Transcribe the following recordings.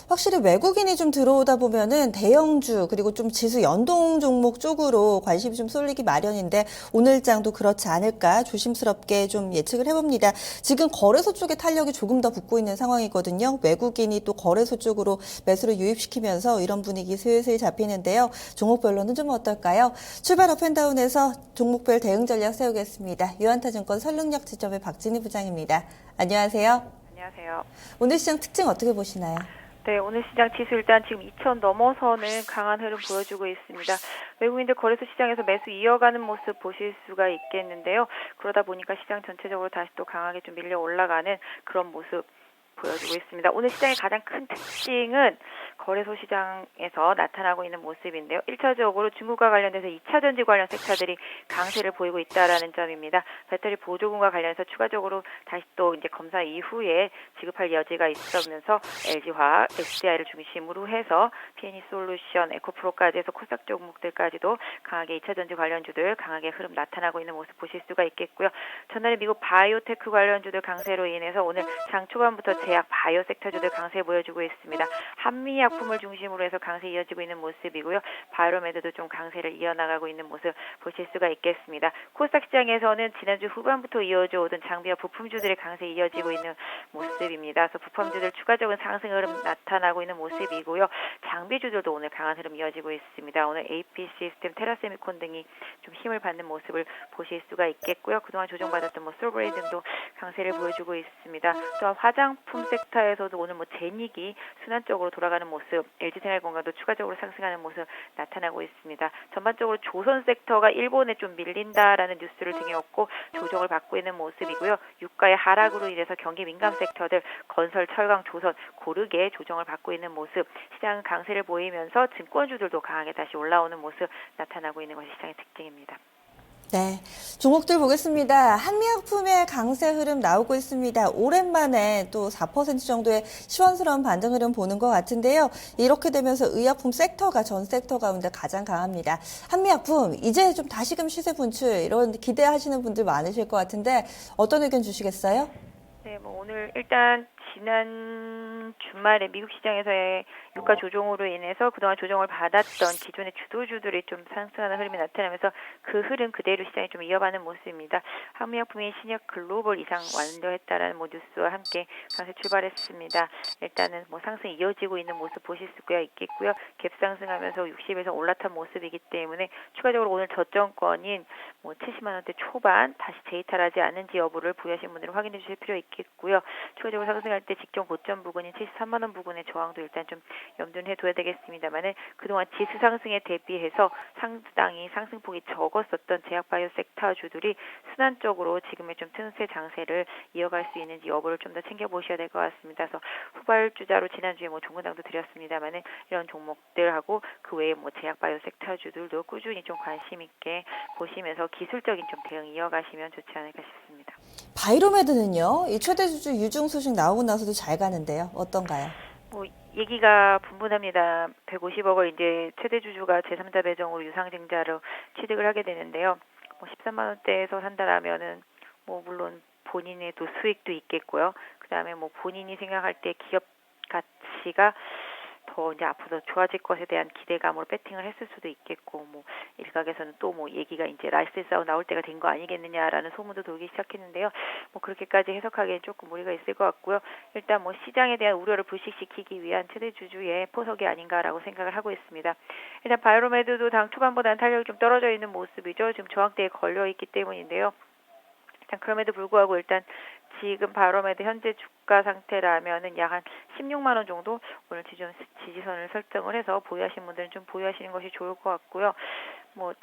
확실히 외국인이 좀 들어오다 보면은 대형주 그리고 좀 지수 연동 종목 쪽으로 관심이 좀 쏠리기 마련인데 오늘 장도 그렇지 않을까 조심스럽게 좀 예측을 해봅니다. 지금 거래소 쪽에 탄력이 조금 더 붙고 있는 상황이거든요. 외국인이 또 거래소 쪽으로 매수를 유입시키면서 이런 분위기 슬슬 잡히는데요. 종목별로는 좀 어떨까요? 출발 업앤다운에서 종목별 대응 전략 세우겠습니다. 유한타증권 설릉역 지점의 박진희 부장입니다. 안녕하세요. 안녕하세요. 오늘 시장 특징 어떻게 보시나요? 네, 오늘 시장 지수 일단 지금 2,000 넘어서는 강한 흐름 보여주고 있습니다. 외국인들 거래소 시장에서 매수 이어가는 모습 보실 수가 있겠는데요. 그러다 보니까 시장 전체적으로 다시 또 강하게 좀 밀려 올라가는 그런 모습 보여주고 있습니다. 오늘 시장의 가장 큰 특징은 거래소 시장에서 나타나고 있는 모습인데요. 1차적으로 중국과 관련돼서 2차 전지 관련 섹터들이 강세를 보이고 있다라는 점입니다. 배터리 보조금과 관련해서 추가적으로 다시 또 이제 검사 이후에 지급할 여지가 있으면서 LG화학, SDI를 중심으로 해서 PNE솔루션, 에코프로까지 해서 코스닥 종목들까지도 강하게 2차 전지 관련주들 강하게 흐름 나타나고 있는 모습 보실 수가 있겠고요. 전날에 미국 바이오테크 관련주들 강세로 인해서 오늘 장 초반부터 제약 바이오 섹터주들 강세 보여주고 있습니다. 한미약품을 중심으로 해서 강세 이어지고 있는 모습이고요. 바이오메드도 좀 강세를 이어나가고 있는 모습 보실 수가 있겠습니다. 코스닥 시장에서는 지난주 후반부터 이어져 오던 장비와 부품주들의 강세 이어지고 있는 모습입니다. 그래서 부품주들 추가적인 상승 흐름 나타나고 있는 모습이고요. 장비주들도 오늘 강한 흐름 이어지고 있습니다. 오늘 AP 시스템, 테라세미콘 등이 좀 힘을 받는 모습을 보실 수가 있겠고요. 그동안 조정받았던 솔브레이 등도 강세를 보여주고 있습니다. 또한 화장품 섹터에서도 오늘 제닉이 순환적으로 돌아가는 모습, LG생활건강도 추가적으로 상승하는 모습 나타나고 있습니다. 전반적으로 조선 섹터가 일본에 좀 밀린다라는 뉴스를 등에업고 조정을 받고 있는 모습이고요. 유가의 하락으로 인해서 경기 민감 섹터들 건설, 철강, 조선 고르게 조정을 받고 있는 모습, 시장 강세를 보이면서 증권주들도 강하게 다시 올라오는 모습 나타나고 있는 것이 시장의 특징입니다. 네, 종목들 보겠습니다. 한미약품의 강세 흐름 나오고 있습니다. 오랜만에 또 4% 정도의 시원스러운 반등 흐름 보는 것 같은데요. 이렇게 되면서 의약품 섹터가 전 섹터 가운데 가장 강합니다. 한미약품 이제 좀 다시금 시세 분출 이런 기대하시는 분들 많으실 것 같은데 어떤 의견 주시겠어요? 네, 오늘 일단 지난 주말에 미국 시장에서의 유가 조정으로 인해서 그동안 조정을 받았던 기존의 주도주들이 좀 상승하는 흐름이 나타나면서 그 흐름 그대로 시장이 좀 이어가는 모습입니다. 한미약품이 신약 글로벌 이상 완료했다라는 뉴스와 함께 강세 출발했습니다. 일단은 상승 이어지고 있는 모습 보실 수가 있겠고요. 갭 상승하면서 60에서 올라탄 모습이기 때문에 추가적으로 오늘 저점권인 70만 원대 초반 다시 재이탈하지 않는지 여부를 보유하신 분들은 확인해 주실 필요 있겠고요. 추가적으로 상승할 때 직전 고점 부근인 73만 원 부근의 저항도 일단 좀 염두는 해둬야 되겠습니다만은 그동안 지수 상승에 대비해서 상당히 상승폭이 적었었던 제약바이오 섹터주들이 순환적으로 지금의 좀 틈새 장세를 이어갈 수 있는지 여부를 좀 더 챙겨보셔야 될 것 같습니다. 그래서 후발주자로 지난주에 종근당도 드렸습니다만은 이런 종목들하고 그 외에 제약바이오 섹터주들도 꾸준히 좀 관심 있게 보시면서 기술적인 좀 대응 이어가시면 좋지 않을까 싶습니다. 바이로메드는요, 이 최대 주주 유증 소식 나오고 나서도 잘 가는데요. 어떤가요? 얘기가 분분합니다. 150억을 이제 최대 주주가 제3자 배정으로 유상증자로 취득을 하게 되는데요. 13만 원대에서 산다라면은 물론 본인의 또 수익도 있겠고요. 그다음에 본인이 생각할 때 기업 가치가 더 이제 앞으로 좋아질 것에 대한 기대감으로 배팅을 했을 수도 있겠고, 일각에서는 또 얘기가 이제 라이센스 아웃 나올 때가 된 거 아니겠느냐라는 소문도 돌기 시작했는데요. 그렇게까지 해석하기엔 조금 무리가 있을 것 같고요. 일단 시장에 대한 우려를 불식시키기 위한 최대 주주의 포석이 아닌가라고 생각을 하고 있습니다. 일단 바이로메드도 당 초반보다는 탄력이 좀 떨어져 있는 모습이죠. 지금 저항대에 걸려 있기 때문인데요. 일단 그럼에도 불구하고 일단 지금 바이로메드 현재 주가 상태라면은 약 한 16만 원 정도 오늘 지지선을 설정을 해서 보유하신 분들은 좀 보유하시는 것이 좋을 것 같고요.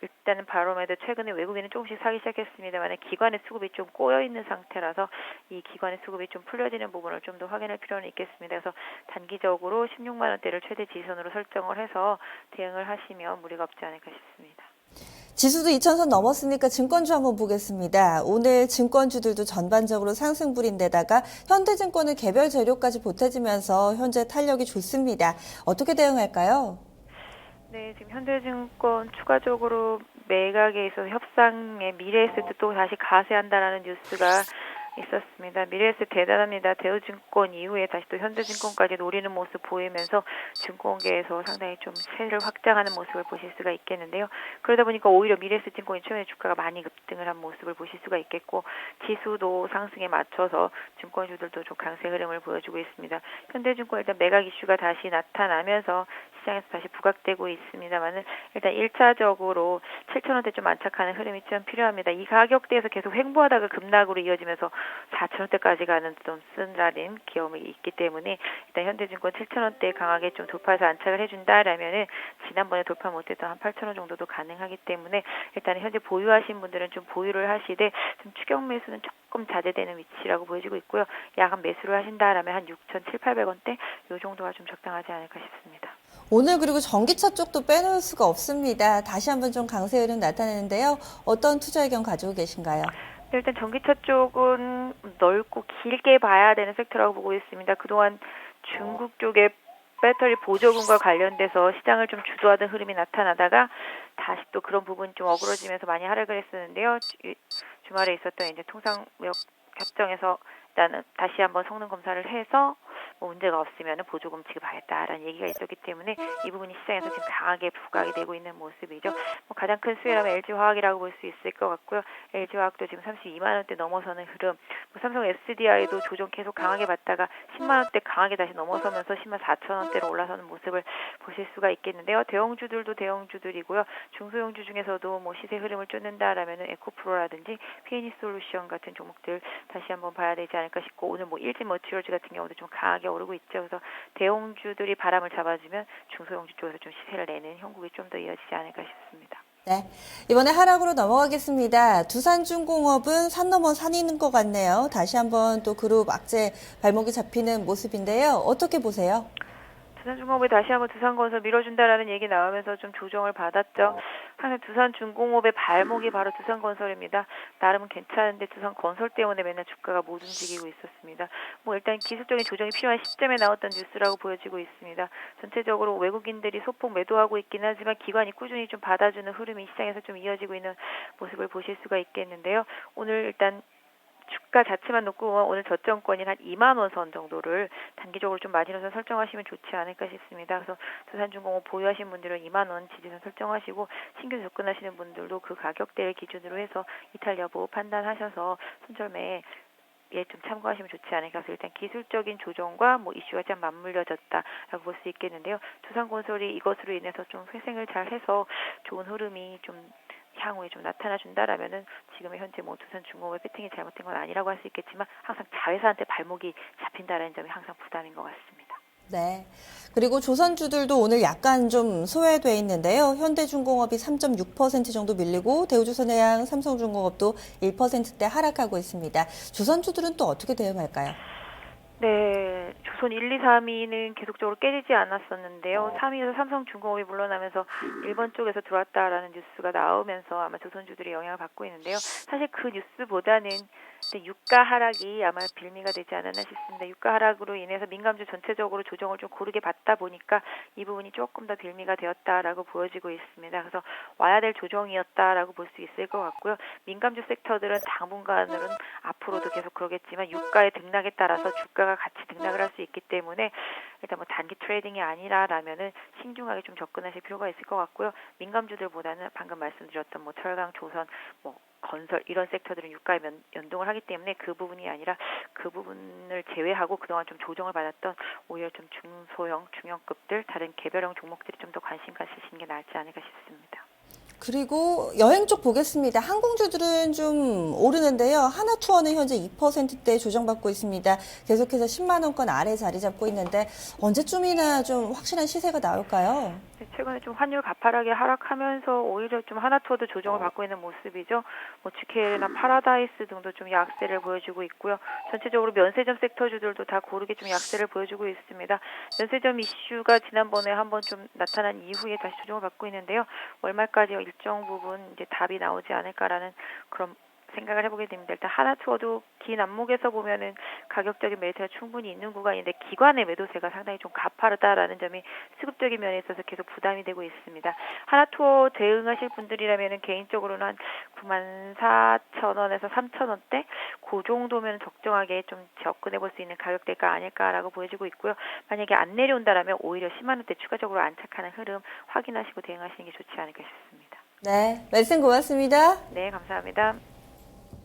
일단은 바이로메드 최근에 외국인은 조금씩 사기 시작했습니다만 기관의 수급이 좀 꼬여 있는 상태라서 이 기관의 수급이 좀 풀려지는 부분을 좀 더 확인할 필요는 있겠습니다. 그래서 단기적으로 16만 원대를 최대 지지선으로 설정을 해서 대응을 하시면 무리가 없지 않을까 싶습니다. 지수도 2,000선 넘었으니까 증권주 한번 보겠습니다. 오늘 증권주들도 전반적으로 상승불인데다가 현대증권은 개별 재료까지 보태지면서 현재 탄력이 좋습니다. 어떻게 대응할까요? 네, 지금 현대증권 추가적으로 매각에 있어서 협상에 미래에셋도 또 다시 가세한다라는 뉴스가 있었습니다. 미래에셋 대단합니다. 대우증권 이후에 다시 또 현대증권까지 노리는 모습 보이면서 증권계에서 상당히 좀 세를 확장하는 모습을 보실 수가 있겠는데요. 그러다 보니까 오히려 미래에셋증권이 최근에 주가가 많이 급등을 한 모습을 보실 수가 있겠고 지수도 상승에 맞춰서 증권주들도 좀 강세 흐름을 보여주고 있습니다. 현대증권 일단 매각 이슈가 다시 나타나면서 시장에서 다시 부각되고 있습니다만은 일단 1차적으로 7,000원대 좀 안착하는 흐름이 좀 필요합니다. 이 가격대에서 계속 횡보하다가 급락으로 이어지면서 4,000원대까지 가는 좀 쓴라림 기염이 있기 때문에 일단 현대증권 7,000원대 강하게 좀 돌파해서 안착을 해준다라면은 지난번에 돌파 못했던 한 8,000원 정도도 가능하기 때문에 일단은 현재 보유하신 분들은 좀 보유를 하시되 좀 추격 매수는 조금 자제되는 위치라고 보여지고 있고요. 야간 매수를 하신다라면 한 6,700~800원대 이 정도가 좀 적당하지 않을까 싶습니다. 오늘 그리고 전기차 쪽도 빼놓을 수가 없습니다. 다시 한번 좀 강세 흐름 나타내는데요. 어떤 투자 의견 가지고 계신가요? 네, 일단 전기차 쪽은 넓고 길게 봐야 되는 섹터라고 보고 있습니다. 그동안 중국 쪽에 배터리 보조금과 관련돼서 시장을 좀 주도하던 흐름이 나타나다가 다시 또 그런 부분이 좀 어그러지면서 많이 하락을 했었는데요. 주말에 있었던 이제 통상무역 협정에서 일단은 다시 한번 성능 검사를 해서 뭐 문제가 없으면 보조금 지급하겠다라는 얘기가 있었기 때문에 이 부분이 시장에서 지금 강하게 부각이 되고 있는 모습이죠. 뭐 가장 큰 수혜라면 LG화학이라고 볼 수 있을 것 같고요. LG화학도 지금 32만 원대 넘어서는 흐름, 뭐 삼성 SDI도 조정 계속 강하게 받다가 10만 원대 강하게 다시 넘어서면서 10만 4천 원대로 올라서는 모습을 보실 수가 있겠는데요. 대형주들도 대형주들이고요. 중소형주 중에서도 뭐 시세 흐름을 쫓는다라면은 에코프로라든지 PNE솔루션 같은 종목들 다시 한번 봐야 되지 않을까 싶고 오늘 뭐 일진머티리얼즈 같은 경우도 좀 강하게 오르고 있죠. 그래서 대형주들이 바람을 잡아주면 중소형주 쪽에서 좀 시세를 내는 형국이 좀 더 이어지지 않을까 싶습니다. 네, 이번에 하락으로 넘어가겠습니다. 두산중공업은 산 넘어 산이 있는 것 같네요. 다시 한번 또 그룹 악재 발목이 잡히는 모습인데요. 어떻게 보세요? 두산중공업이 다시 한번 두산건설 밀어준다라는 얘기 나오면서 좀 조정을 받았죠. 항상 두산중공업의 발목이 바로 두산건설입니다. 나름은 괜찮은데 두산건설 때문에 맨날 주가가 못 움직이고 있었습니다. 뭐 일단 기술적인 조정이 필요한 시점에 나왔던 뉴스라고 보여지고 있습니다. 전체적으로 외국인들이 소폭 매도하고 있긴 하지만 기관이 꾸준히 좀 받아주는 흐름이 시장에서 좀 이어지고 있는 모습을 보실 수가 있겠는데요. 오늘 일단 주가 자체만 놓고 오늘 저점권인 한 2만 원 선 정도를 단기적으로 좀 마지노선 설정하시면 좋지 않을까 싶습니다. 그래서 두산중공업 보유하신 분들은 2만 원 지지선 설정하시고 신규 접근하시는 분들도 그 가격대를 기준으로 해서 이탈 여부 판단하셔서 손절매에 좀 참고하시면 좋지 않을까. 그래서 일단 기술적인 조정과 뭐 이슈가 좀 맞물려졌다라고 볼 수 있겠는데요. 두산건설이 이것으로 인해서 좀 회생을 잘 해서 좋은 흐름이 좀 향후에 좀 나타나 준다라면은 지금의 현재 뭐 두산중공업의 배팅이 잘못된 건 아니라고 할 수 있겠지만 항상 자회사한테 발목이 잡힌다라는 점이 항상 부담인 것 같습니다. 네. 그리고 조선주들도 오늘 약간 좀 소외돼 있는데요. 현대중공업이 3.6% 정도 밀리고 대우조선해양, 삼성중공업도 1%대 하락하고 있습니다. 조선주들은 또 어떻게 대응할까요? 네, 조선 1, 2, 3위는 계속적으로 깨지지 않았었는데요. 3위에서 삼성중공업이 물러나면서 일본 쪽에서 들어왔다라는 뉴스가 나오면서 아마 조선주들이 영향을 받고 있는데요. 사실 그 뉴스보다는 유가 하락이 아마 빌미가 되지 않았나 싶습니다. 유가 하락으로 인해서 민감주 전체적으로 조정을 좀 고르게 받다 보니까 이 부분이 조금 더 빌미가 되었다라고 보여지고 있습니다. 그래서 와야 될 조정이었다라고 볼 수 있을 것 같고요. 민감주 섹터들은 당분간으로는 앞으로도 계속 그러겠지만 유가의 등락에 따라서 주가가 같이 등락을 할 수 있기 때문에 일단 뭐 단기 트레이딩이 아니라라면은 신중하게 좀 접근하실 필요가 있을 것 같고요. 민감주들보다는 방금 말씀드렸던 뭐 철강, 조선, 뭐 건설 이런 섹터들은 유가에 연동을 하기 때문에 그 부분이 아니라 그 부분을 제외하고 그동안 좀 조정을 받았던 오히려 좀 중소형, 중형급들 다른 개별형 종목들이 좀 더 관심 가지시는 게 낫지 않을까 싶습니다. 그리고 여행 쪽 보겠습니다. 항공주들은 좀 오르는데요. 하나투어는 현재 2%대 조정받고 있습니다. 계속해서 10만 원권 아래 자리 잡고 있는데 언제쯤이나 좀 확실한 시세가 나올까요? 네, 최근에 좀 환율 가파르게 하락하면서 오히려 좀 하나투어도 조정을 받고 있는 모습이죠. 뭐 GKL이나 파라다이스 등도 좀 약세를 보여주고 있고요. 전체적으로 면세점 섹터주들도 다 고르게 좀 약세를 보여주고 있습니다. 면세점 이슈가 지난번에 한번 좀 나타난 이후에 다시 조정을 받고 있는데요. 월말까지 일정 부분 이제 답이 나오지 않을까라는 그런 생각을 해보게 됩니다. 일단 하나투어도 긴 안목에서 보면은 가격적인 메리트가 충분히 있는 구간인데 기관의 매도세가 상당히 좀 가파르다라는 점이 수급적인 면에 있어서 계속 부담이 되고 있습니다. 하나투어 대응하실 분들이라면은 개인적으로는 한 94,000원에서 3,000원대 그 정도면 적정하게 좀 접근해 볼 수 있는 가격대가 아닐까라고 보여지고 있고요. 만약에 안 내려온다라면 오히려 10만 원대 추가적으로 안착하는 흐름 확인하시고 대응하시는 게 좋지 않을까 싶습니다. 네, 말씀 고맙습니다. 네, 감사합니다.